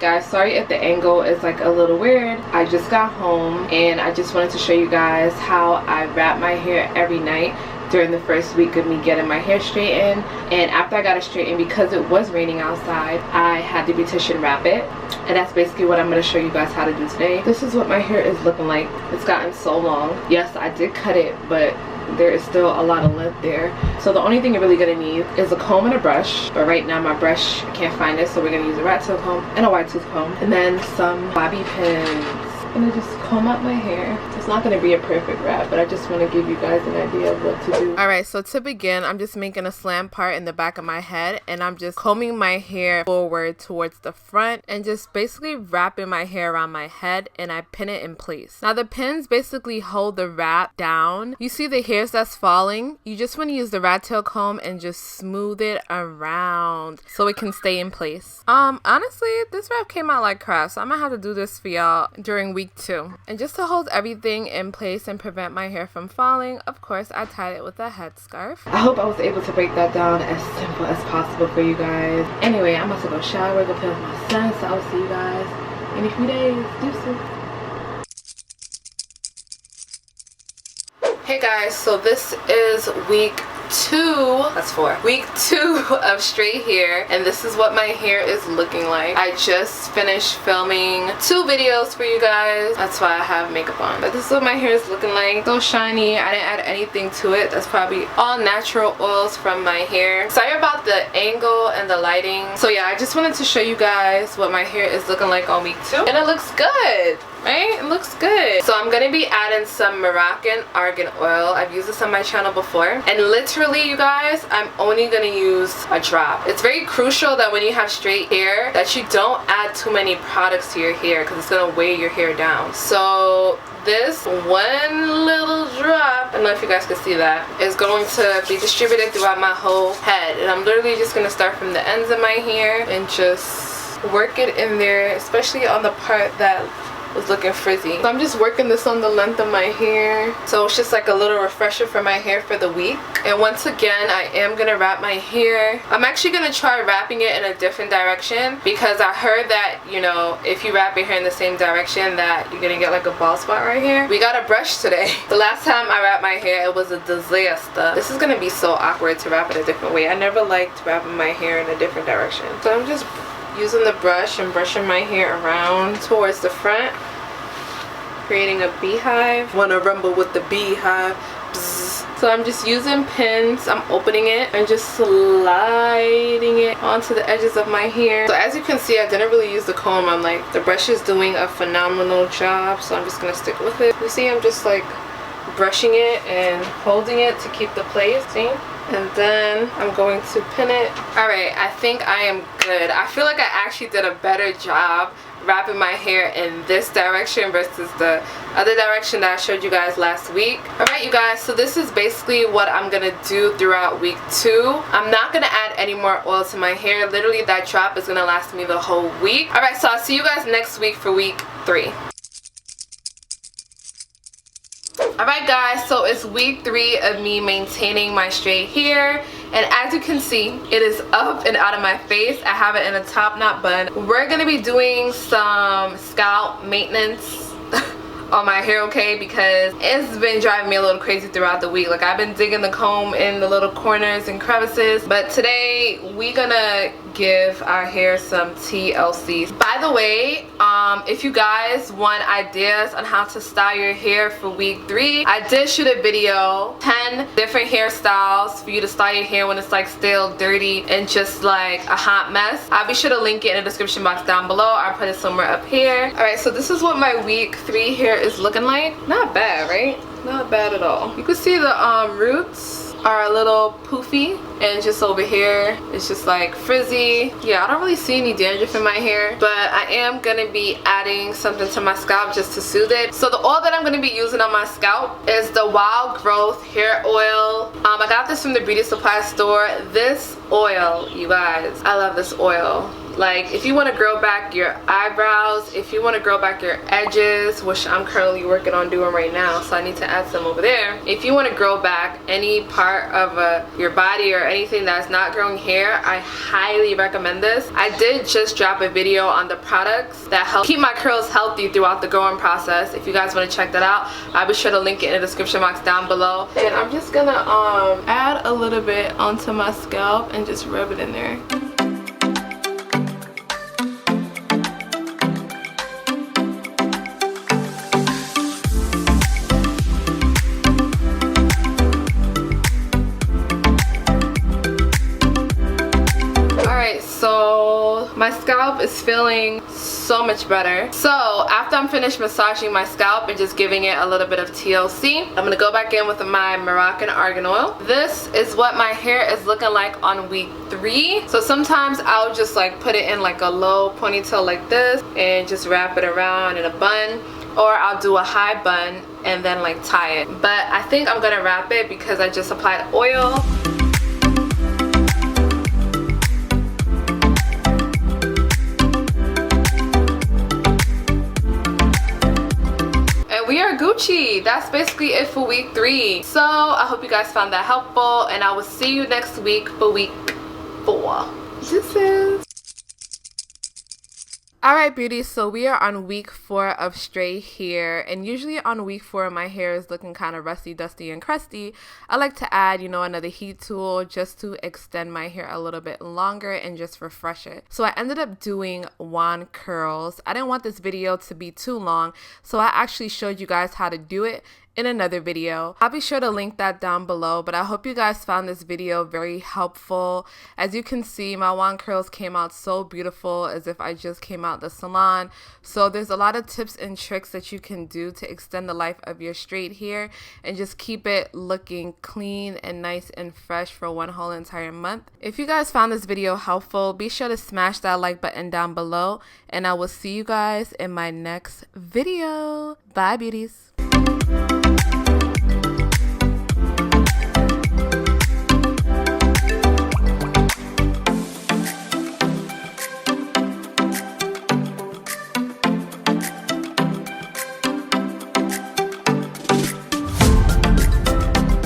guys, sorry if the angle is like a little weird. I just got home and I just wanted to show you guys how I wrap my hair every night during the first week of me getting my hair straightened. And after I got it straightened, because it was raining outside, I had the beautician wrap it, and that's basically what I'm going to show you guys how to do today. This is what my hair is looking like. It's gotten so long. Yes, I did cut it, but there is still a lot of length there. So the only thing you're really gonna need is a comb and a brush, but right now my brush, I can't find it, so we're gonna use a rat tail comb and a wide tooth comb, and then some bobby pins. I'm gonna just comb out my hair. It's not gonna be a perfect wrap, but I just want to give you guys an idea of what to do. Alright, so to begin, I'm just making a slant part in the back of my head, and I'm just combing my hair forward towards the front and just basically wrapping my hair around my head, and I pin it in place. Now the pins basically hold the wrap down. You see the hairs that's falling? You just want to use the rat tail comb and just smooth it around so it can stay in place. Honestly, this wrap came out like crap, so I'm gonna have to do this for y'all during week 2. And just to hold everything in place and prevent my hair from falling, of course I tied it with a headscarf. I hope I was able to break that down as simple as possible for you guys. Anyway, I'm about to go shower, go play with my son, so I'll see you guys in a few days. Deuces. Hey guys, so this is week 2, that's 4, week 2 of straight hair, and this is what my hair is looking like. I just finished filming 2 videos for you guys. That's why I have makeup on, but this is what my hair is looking like. So shiny. I didn't add anything to it. That's probably all natural oils from my hair. Sorry about the angle and the lighting. So yeah, I just wanted to show you guys what my hair is looking like on week 2, and it looks good. Right? It looks good. So I'm gonna be adding some Moroccan argan oil. I've used this on my channel before, and literally, you guys, I'm only gonna use a drop. It's very crucial that when you have straight hair that you don't add too many products to your hair, because it's gonna weigh your hair down. So this one little drop, I don't know if you guys can see that, is going to be distributed throughout my whole head, and I'm literally just gonna start from the ends of my hair and just work it in there, especially on the part that was looking frizzy. So I'm just working this on the length of my hair, so it's just like a little refresher for my hair for the week. And once again, I am gonna wrap my hair. I'm actually gonna try wrapping it in a different direction, because I heard that, you know, if you wrap your hair in the same direction, that you're gonna get like a bald spot right here. We got a brush today. The last time I wrapped my hair, it was a disaster. This is gonna be so awkward to wrap it a different way. I never liked wrapping my hair in a different direction. So I'm just using the brush and brushing my hair around towards the front, creating a beehive. Wanna rumble with the beehive. Bzz. So I'm just using pins. I'm opening it and just sliding it onto the edges of my hair. So as you can see, I didn't really use the comb. I'm like, the brush is doing a phenomenal job, so I'm just gonna stick with it. You see, I'm just like brushing it and holding it to keep the place. See? And then I'm going to pin it. Alright, I think I am good. I feel like I actually did a better job wrapping my hair in this direction versus the other direction that I showed you guys last week. Alright, you guys, so this is basically what I'm gonna do throughout week 2. I'm not gonna add any more oil to my hair. Literally, that drop is gonna last me the whole week. Alright, so I'll see you guys next week for week 3. Alright guys, so it's week 3 of me maintaining my straight hair, and as you can see, it is up and out of my face. I have it in a top knot bun. We're gonna be doing some scalp maintenance on my hair, okay, because it's been driving me a little crazy throughout the week. Like, I've been digging the comb in the little corners and crevices, but today we're gonna give our hair some TLC. By the way, if you guys want ideas on how to style your hair for week 3, I did shoot a video, 10 different hairstyles for you to style your hair when it's like still dirty and just like a hot mess. I'll be sure to link it in the description box down below. I'll put it somewhere up here. Alright, so this is what my week 3 hair is looking like. Not bad, right? Not bad at all. You can see the roots are a little poofy, and just over here it's just like frizzy. Yeah, I don't really see any dandruff in my hair, but I am gonna be adding something to my scalp just to soothe it. So the oil that I'm gonna be using on my scalp is the Wild Growth hair oil. I got this from the beauty supply store. This oil, you guys, I love this oil. Like if you want to grow back your eyebrows, if you want to grow back your edges, which I'm currently working on doing right now, so I need to add some over there. If you want to grow back any part of your body or anything that's not growing hair, I highly recommend this. I did just drop a video on the products that help keep my curls healthy throughout the growing process. If you guys want to check that out, I'll be sure to link it in the description box down below. And I'm just gonna add a little bit onto my scalp and just rub it in there. So my scalp is feeling so much better. So after I'm finished massaging my scalp and just giving it a little bit of TLC, I'm gonna go back in with my Moroccan argan oil. This is what my hair is looking like on week 3. So sometimes I'll just like put it in like a low ponytail like this and just wrap it around in a bun, or I'll do a high bun and then like tie it. But I think I'm gonna wrap it because I just applied oil. We are Gucci. That's basically it for week 3. So I hope you guys found that helpful, and I will see you next week for week 4. Deuces. Alright beauties, so we are on week 4 of straight hair, and usually on week 4 my hair is looking kind of rusty, dusty, and crusty. I like to add, you know, another heat tool just to extend my hair a little bit longer and just refresh it. So I ended up doing wand curls. I didn't want this video to be too long, so I actually showed you guys how to do it in another video. I'll be sure to link that down below, but I hope you guys found this video very helpful. As you can see, my wand curls came out so beautiful, as if I just came out the salon. So there's a lot of tips and tricks that you can do to extend the life of your straight hair and just keep it looking clean and nice and fresh for one whole entire month. If you guys found this video helpful, be sure to smash that like button down below, and I will see you guys in my next video. Bye beauties.